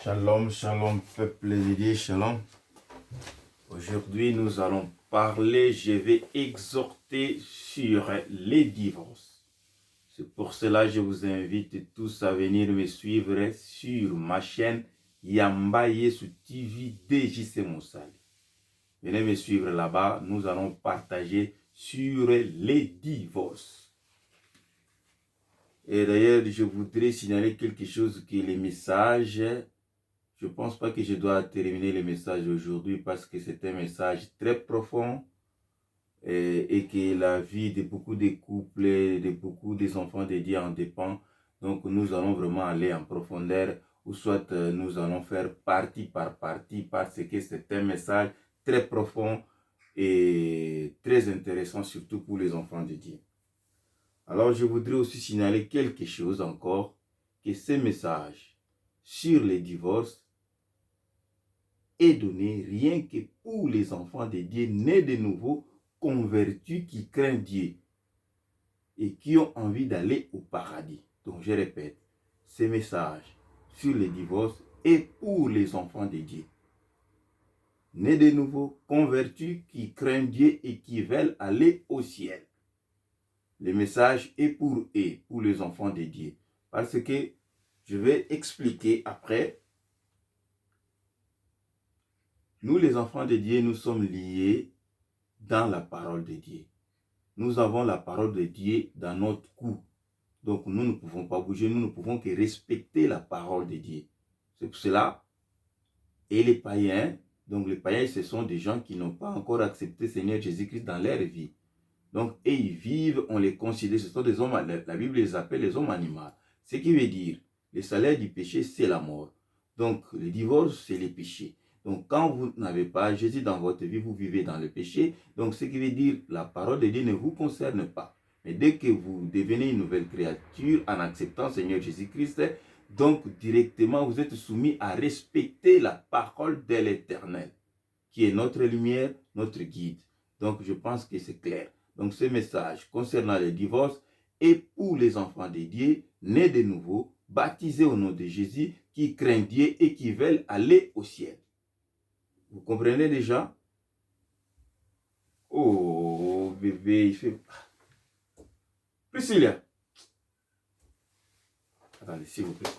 Shalom, shalom, peuple de Dieu, shalom. Aujourd'hui, nous allons parler, je vais exhorter sur les divorces. C'est pour cela que je vous invite tous à venir me suivre sur ma chaîne Yamba Yesu TV DJC Moussali. Venez me suivre là-bas, nous allons partager sur les divorces. Et d'ailleurs, je voudrais signaler quelque chose que les messages... Je ne pense pas que je dois terminer le message aujourd'hui parce que c'est un message très profond et que la vie de beaucoup de couples, de beaucoup des enfants de Dieu en dépend. Donc nous allons vraiment aller en profondeur ou soit nous allons faire partie par partie parce que c'est un message très profond et très intéressant surtout pour les enfants de Dieu. Alors je voudrais aussi signaler quelque chose encore, que ce message sur les divorces est donné rien que pour les enfants de Dieu nés de nouveau, convertis, qui craignent Dieu et qui ont envie d'aller au paradis. Donc je répète, ce message sur le divorce est pour les enfants de Dieu nés de nouveau, convertis, qui craignent Dieu et qui veulent aller au ciel. Le message est pour eux, pour les enfants de Dieu. Parce que je vais expliquer après. Nous, les enfants de Dieu, nous sommes liés dans la parole de Dieu. Nous avons la parole de Dieu dans notre cou. Donc, nous ne pouvons pas bouger, nous ne pouvons que respecter la parole de Dieu. C'est pour cela, et les païens, donc les païens, ce sont des gens qui n'ont pas encore accepté le Seigneur Jésus-Christ dans leur vie. Donc, et ils vivent, on les considère, ce sont des hommes, la Bible les appelle les hommes animaux. Ce qui veut dire, le salaire du péché, c'est la mort. Donc, le divorce, c'est le péché. Donc, quand vous n'avez pas Jésus dans votre vie, vous vivez dans le péché. Donc, ce qui veut dire, la parole de Dieu ne vous concerne pas. Mais dès que vous devenez une nouvelle créature en acceptant Seigneur Jésus-Christ, donc directement, vous êtes soumis à respecter la parole de l'Éternel, qui est notre lumière, notre guide. Donc, je pense que c'est clair. Donc, ce message concernant le divorce est pour les enfants de Dieu, nés de nouveau, baptisés au nom de Jésus, qui craignent Dieu et qui veulent aller au ciel. Vous comprenez déjà? Oh, bébé, il fait... Priscilla. Attendez, s'il vous plaît.